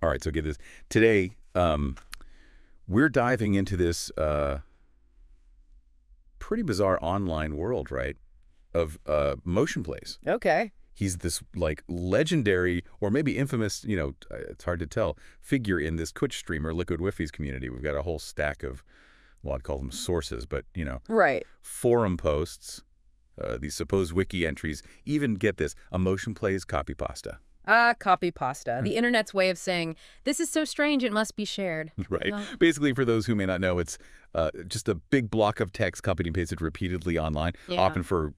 All right, so get this. Today, we're diving into this pretty bizarre online world, right, of MotionPlays. Okay. He's this, like, legendary or maybe infamous, it's hard to tell, figure in this Twitch streamer, Liquid Wiffy's community. We've got a whole stack of, well, I'd call them sources, but, Right. forum posts, these supposed wiki entries, even, get this, a MotionPlays copy pasta. Copy pasta. The internet's way of saying, this is so strange, it must be shared. Right. Basically, for those who may not know, it's just a big block of text copied and pasted repeatedly online, often for,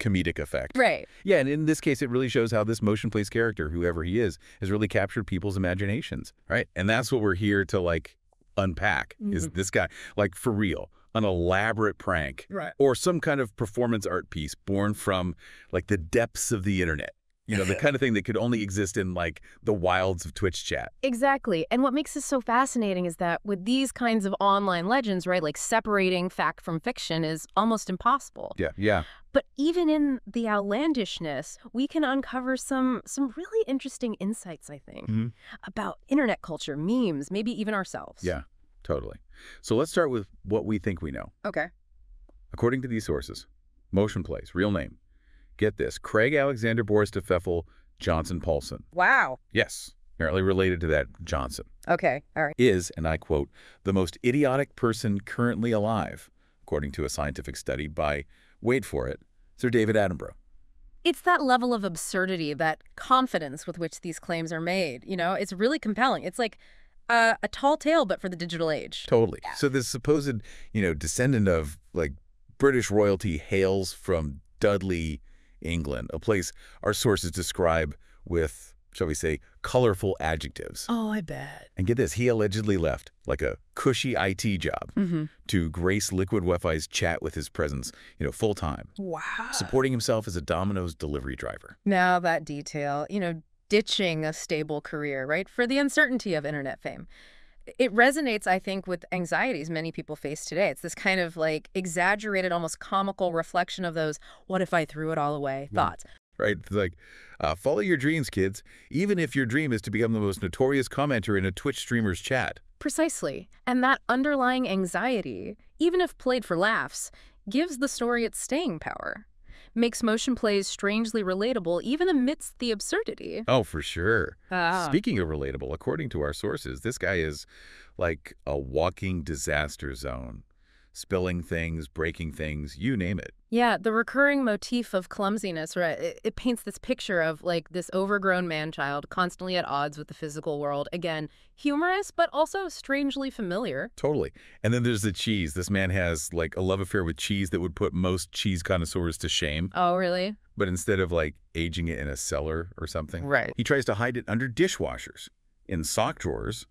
comedic effect. Right. Yeah, and in this case, it really shows how this MotionPlays character, whoever he is, has really captured people's imaginations, right? And that's what we're here to, like, unpack, is this guy, like, for real, an elaborate prank, Right, or some kind of performance art piece born from, like, the depths of the internet. The kind of thing that could only exist in, like, the wilds of Twitch chat. Exactly. And what makes this so fascinating is that with these kinds of online legends, right, like separating fact from fiction is almost impossible. Yeah. But even in the outlandishness, we can uncover some really interesting insights, I think, about internet culture, memes, maybe even ourselves. Yeah, totally. So let's start with what we think we know. Okay. According to these sources, MotionPlays, real name. Get this, Craig Alexander Boris DePfeffel Johnson Paulson. Wow. Yes, apparently related to that Johnson. Okay. All right. Is, and I quote, the most idiotic person currently alive, according to a scientific study by, wait for it, Sir David Attenborough. It's that level of absurdity, that confidence with which these claims are made. It's really compelling. It's like a tall tale, but for the digital age. Totally. Yeah. So this supposed, descendant of, like, British royalty hails from Dudley, England, a place our sources describe with, shall we say, colorful adjectives. Oh, I bet. And get this, he allegedly left, like, a cushy IT job to grace Liquid Wi-Fi's chat with his presence, full-time. Wow. Supporting himself as a Domino's delivery driver. Now that detail, ditching a stable career, right, for the uncertainty of internet fame. It resonates, I think, with anxieties many people face today. It's this kind of, like, exaggerated, almost comical reflection of those what if I threw it all away thoughts. Right? It's like, follow your dreams, kids, even if your dream is to become the most notorious commenter in a Twitch streamer's chat. Precisely. And that underlying anxiety, even if played for laughs, gives the story its staying power. Makes MotionPlays strangely relatable, even amidst the absurdity. Oh, for sure. Ah. Speaking of relatable, according to our sources, this guy is like a walking disaster zone. Spilling things, breaking things, you name it. Yeah, the recurring motif of clumsiness, right? It paints this picture of, like, this overgrown man-child constantly at odds with the physical world. Again, humorous, but also strangely familiar. Totally. And then there's the cheese. This man has, like, a love affair with cheese that would put most cheese connoisseurs to shame. Oh, really? But instead of, like, aging it in a cellar or something, Right. he tries to hide it under dishwashers, in sock drawers,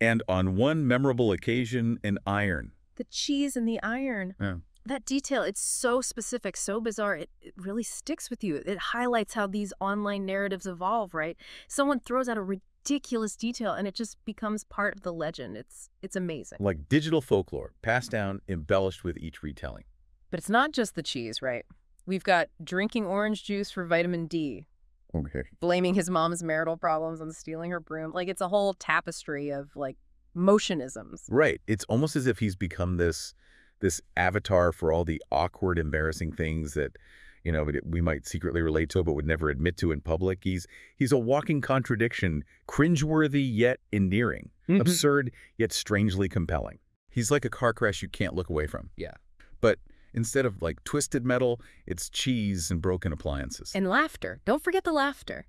and on one memorable occasion, an iron. The cheese and the iron. Yeah. That detail, it's so specific, so bizarre, it really sticks with you. It highlights how these online narratives evolve, right? Someone throws out a ridiculous detail and it just becomes part of the legend. It's amazing. Like digital folklore, passed down, embellished with each retelling. But it's not just the cheese, right? We've got drinking orange juice for vitamin D, Okay. blaming his mom's marital problems on stealing her broom. Like, it's a whole tapestry of, like, motionisms. Right. It's almost as if he's become this avatar for all the awkward, embarrassing things that, we might secretly relate to but would never admit to in public. He's a walking contradiction, cringeworthy yet endearing, absurd yet strangely compelling. He's like a car crash you can't look away from. Yeah. But instead of, like, twisted metal, it's cheese and broken appliances. And laughter. Don't forget the laughter.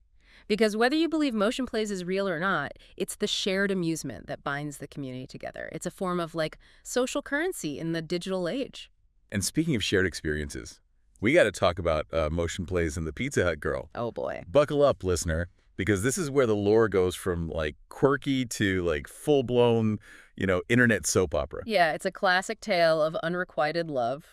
Because whether you believe MotionPlays is real or not, it's the shared amusement that binds the community together. It's a form of, like, social currency in the digital age. And speaking of shared experiences, we got to talk about MotionPlays and the Pizza Hut girl. Oh, boy. Buckle up, listener, because this is where the lore goes from, like, quirky to, like, full-blown, internet soap opera. Yeah, it's a classic tale of unrequited love.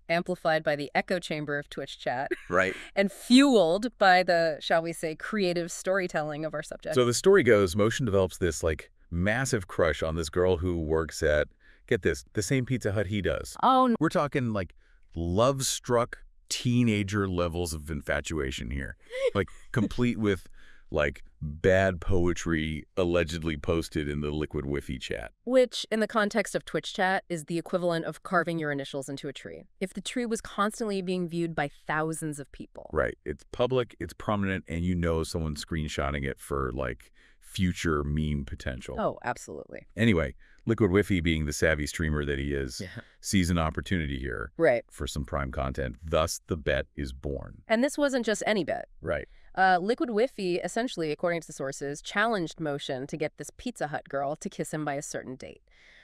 Amplified by the echo chamber of Twitch chat. Right. And fueled by the, shall we say, creative storytelling of our subject. So the story goes, Motion develops this, like, massive crush on this girl who works at, get this, the same Pizza Hut he does. Oh, no. We're talking, like, love-struck teenager levels of infatuation here. Like, complete with like bad poetry allegedly posted in the Liquid Wi-Fi chat. Which, in the context of Twitch chat, is the equivalent of carving your initials into a tree. If the tree was constantly being viewed by thousands of people. Right. It's public, it's prominent, and you know someone's screenshotting it for, like, future meme potential. Oh, absolutely. Anyway, Liquid Wi-Fi, being the savvy streamer that he is, Yeah. sees an opportunity here Right. for some prime content. Thus, the bet is born. And this wasn't just any bet. Right. Liquid Wi-Fi, essentially, according to the sources, challenged Motion to get this Pizza Hut girl to kiss him by a certain date.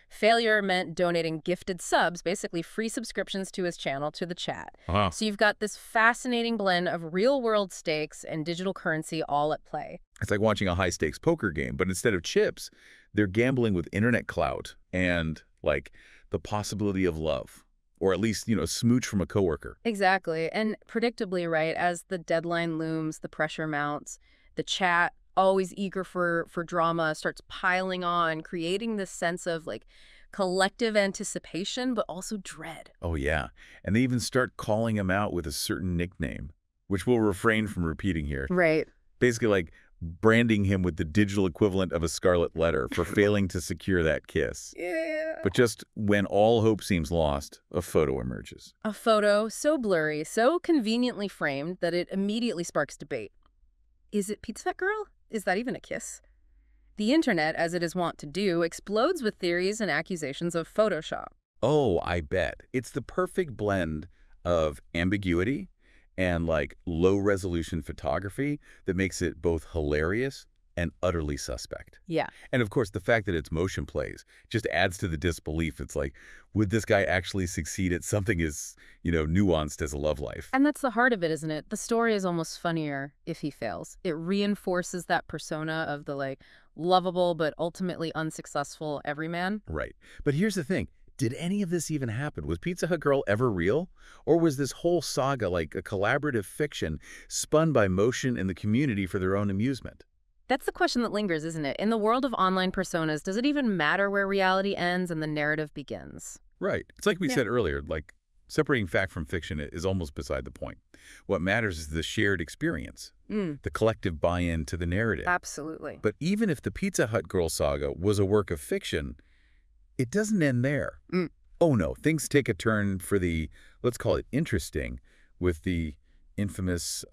Failure meant donating gifted subs, basically free subscriptions to his channel, to the chat. Wow. So you've got this fascinating blend of real-world stakes and digital currency all at play. It's like watching a high-stakes poker game, but instead of chips, they're gambling with internet clout and, like, the possibility of love. Or at least, you know, smooch from a coworker. Exactly. And predictably, right, as the deadline looms, the pressure mounts, the chat, always eager for drama, starts piling on, creating this sense of, like, collective anticipation, but also dread. Oh, yeah. And they even start calling him out with a certain nickname, which we'll refrain from repeating here. Right. Basically, like, branding him with the digital equivalent of a scarlet letter for failing to secure that kiss. Yeah. But just when all hope seems lost, a photo emerges. A photo so blurry, so conveniently framed that it immediately sparks debate. Is it Pizza Hut Girl? Is that even a kiss? The internet, as it is wont to do, explodes with theories and accusations of Photoshop. Oh, I bet. It's the perfect blend of ambiguity and, like, low-resolution photography that makes it both hilarious and utterly suspect. Yeah. And, of course, the fact that it's MotionPlays just adds to the disbelief. It's like, would this guy actually succeed at something as, you know, nuanced as a love life? And that's the heart of it, isn't it? The story is almost funnier if he fails. It reinforces that persona of the, like, lovable but ultimately unsuccessful everyman. Right. But here's the thing. Did any of this even happen? Was Pizza Hut Girl ever real? Or was this whole saga like a collaborative fiction spun by Motion and the community for their own amusement? That's the question that lingers, isn't it? In the world of online personas, does it even matter where reality ends and the narrative begins? Right. It's like we Yeah. said earlier, like, separating fact from fiction is almost beside the point. What matters is the shared experience, the collective buy-in to the narrative. Absolutely. But even if the Pizza Hut Girl saga was a work of fiction, it doesn't end there. Oh no, things take a turn for the, let's call it interesting, with the infamous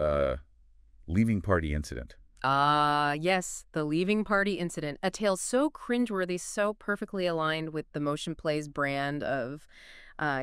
leaving party incident. Yes, the leaving party incident. A tale so cringeworthy, so perfectly aligned with the MotionPlays brand of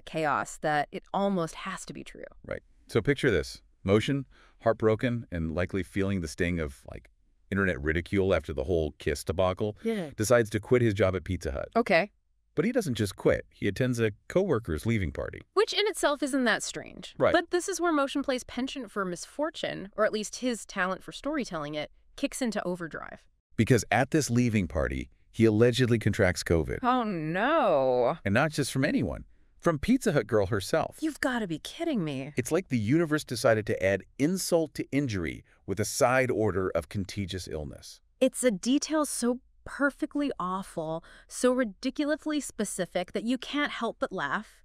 chaos that it almost has to be true. Right. So picture this. Motion, heartbroken and likely feeling the sting of, like, internet ridicule after the whole kiss debacle, Yeah. decides to quit his job at Pizza Hut. Okay. But he doesn't just quit. He attends a coworker's leaving party. Which in itself isn't that strange. Right. But this is where MotionPlays' penchant for misfortune, or at least his talent for storytelling it, kicks into overdrive. Because at this leaving party, he allegedly contracts COVID. Oh, no. And not just from anyone. From Pizza Hut Girl herself. You've got to be kidding me. It's like the universe decided to add insult to injury with a side order of contagious illness. It's a detail so perfectly awful, so ridiculously specific that you can't help but laugh.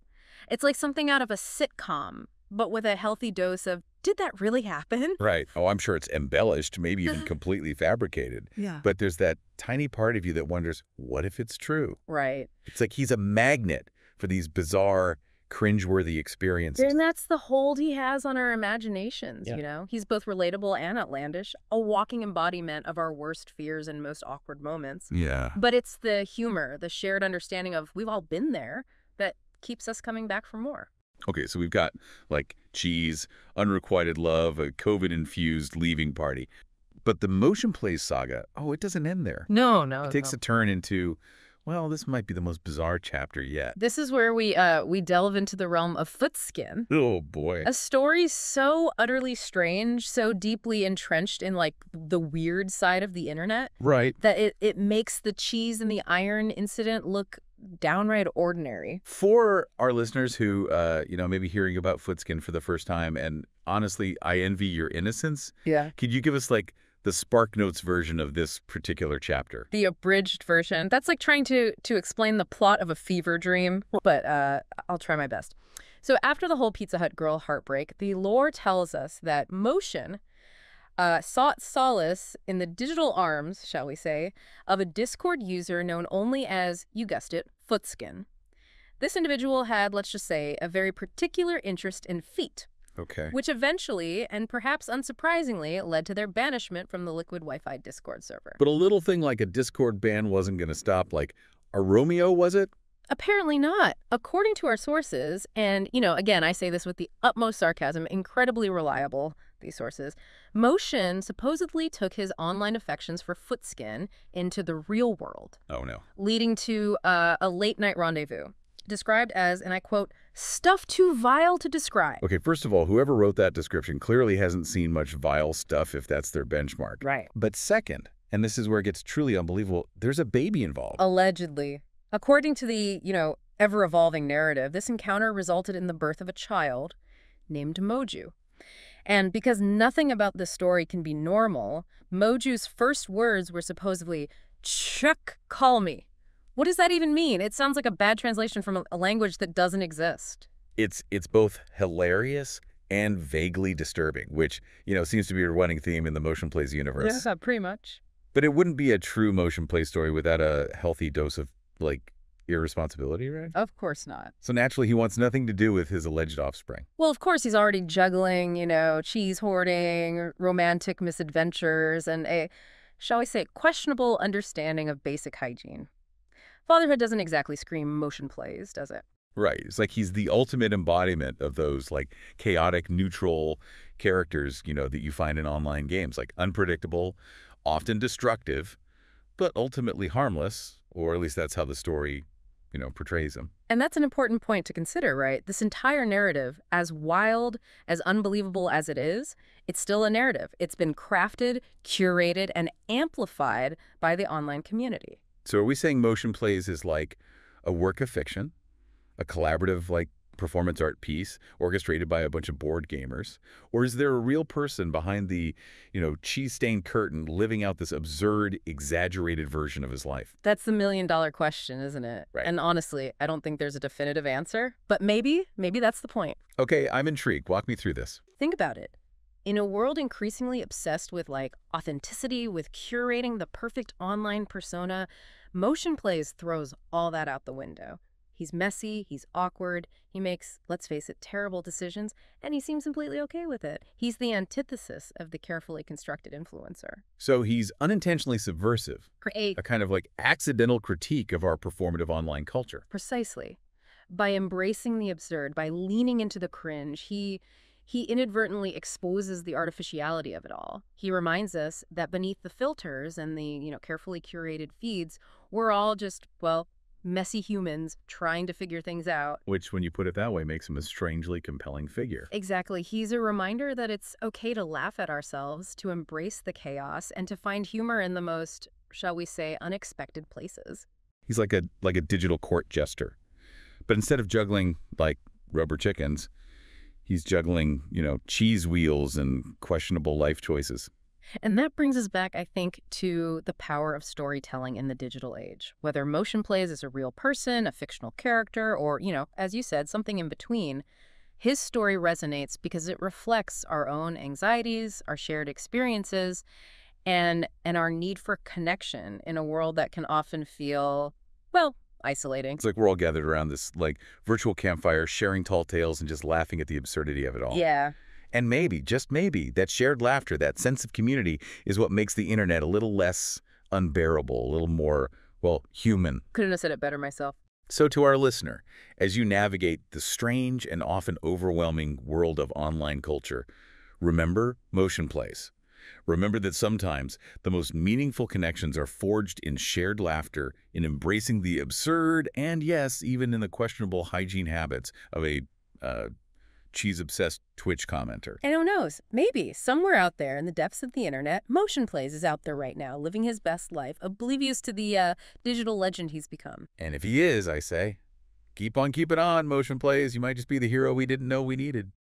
It's like something out of a sitcom, but with a healthy dose of, did that really happen? Right. Oh, I'm sure it's embellished, maybe even completely fabricated. Yeah. But there's that tiny part of you that wonders, what if it's true? Right. It's like he's a magnet for these bizarre, cringeworthy experiences. And that's the hold he has on our imaginations, Yeah. you know? He's both relatable and outlandish, a walking embodiment of our worst fears and most awkward moments. Yeah. But it's the humor, the shared understanding of we've all been there that keeps us coming back for more. Okay, so we've got, like, cheese, unrequited love, a COVID-infused leaving party. But the MotionPlays saga, oh, it doesn't end there. No. It takes a turn into, well, this might be the most bizarre chapter yet. This is where we delve into the realm of Footskin. Oh, boy. A story so utterly strange, so deeply entrenched in, like, the weird side of the internet, Right. that it makes the cheese and the iron incident look downright ordinary. For our listeners who, maybe hearing about Footskin for the first time, and honestly, I envy your innocence. Yeah. Could you give us, like, the Spark Notes version of this particular chapter? The abridged version. That's like trying to explain the plot of a fever dream, but I'll try my best. So after the whole Pizza Hut girl heartbreak, the lore tells us that Motion sought solace in the digital arms, shall we say, of a Discord user known only as, you guessed it, Footskin. This individual had, let's just say, a very particular interest in feet, Okay. which eventually, and perhaps unsurprisingly, led to their banishment from the Liquid Wi-Fi Discord server. But a little thing like a Discord ban wasn't going to stop, like, a Romeo, was it? Apparently not. According to our sources, and, again, I say this with the utmost sarcasm, incredibly reliable, these sources, Motion supposedly took his online affections for Footskin into the real world, Oh, no. leading to a late-night rendezvous, described as, and I quote, stuff too vile to describe. Okay, first of all, whoever wrote that description clearly hasn't seen much vile stuff if that's their benchmark. Right. But second, and this is where it gets truly unbelievable, there's a baby involved. Allegedly. According to the, ever-evolving narrative, this encounter resulted in the birth of a child named Moju. And because nothing about this story can be normal, Moju's first words were supposedly, "Chuck, call me." What does that even mean? It sounds like a bad translation from a language that doesn't exist. It's both hilarious and vaguely disturbing, which, seems to be a running theme in the MotionPlays universe. Yeah, pretty much. But it wouldn't be a true MotionPlay story without a healthy dose of, irresponsibility, right? Of course not. So naturally, he wants nothing to do with his alleged offspring. Well, of course, he's already juggling, cheese hoarding, romantic misadventures, and a, shall we say, questionable understanding of basic hygiene. Fatherhood doesn't exactly scream motion plays, does it? Right. It's like he's the ultimate embodiment of those, chaotic, neutral characters, that you find in online games. Unpredictable, often destructive, but ultimately harmless, or at least that's how the story, portrays him. And that's an important point to consider, right? This entire narrative, as wild, as unbelievable as it is, it's still a narrative. It's been crafted, curated, and amplified by the online community. So are we saying MotionPlays is like a work of fiction, a collaborative, performance art piece orchestrated by a bunch of board gamers? Or is there a real person behind the, cheese-stained curtain living out this absurd, exaggerated version of his life? That's the million-dollar question, isn't it? Right. And honestly, I don't think there's a definitive answer. But maybe that's the point. Okay, I'm intrigued. Walk me through this. Think about it. In a world increasingly obsessed with, authenticity, with curating the perfect online persona, MotionPlays throws all that out the window. He's messy, he's awkward, he makes, let's face it, terrible decisions, and he seems completely okay with it. He's the antithesis of the carefully constructed influencer. So he's unintentionally subversive, Great. a kind of accidental critique of our performative online culture. Precisely. By embracing the absurd, by leaning into the cringe, he inadvertently exposes the artificiality of it all. He reminds us that beneath the filters and the, carefully curated feeds, we're all just, messy humans trying to figure things out. Which, when you put it that way, makes him a strangely compelling figure. Exactly. He's a reminder that it's okay to laugh at ourselves, to embrace the chaos, and to find humor in the most, shall we say, unexpected places. He's like a digital court jester. But instead of juggling, rubber chickens, he's juggling, cheese wheels and questionable life choices. And that brings us back, I think, to the power of storytelling in the digital age. Whether MotionPlays is a real person, a fictional character, or, as you said, something in between, his story resonates because it reflects our own anxieties, our shared experiences, and our need for connection in a world that can often feel, isolating. It's like we're all gathered around this, virtual campfire, sharing tall tales and just laughing at the absurdity of it all. Yeah. And maybe, just maybe, that shared laughter, that sense of community is what makes the internet a little less unbearable, a little more, human. Couldn't have said it better myself. So to our listener, as you navigate the strange and often overwhelming world of online culture, remember MotionPlays. Remember that sometimes the most meaningful connections are forged in shared laughter, in embracing the absurd, and yes, even in the questionable hygiene habits of a cheese-obsessed Twitch commenter. And who knows, maybe somewhere out there in the depths of the internet, MotionPlays is out there right now, living his best life, oblivious to the digital legend he's become. And if he is, I say, keep on keeping on, MotionPlays. You might just be the hero we didn't know we needed.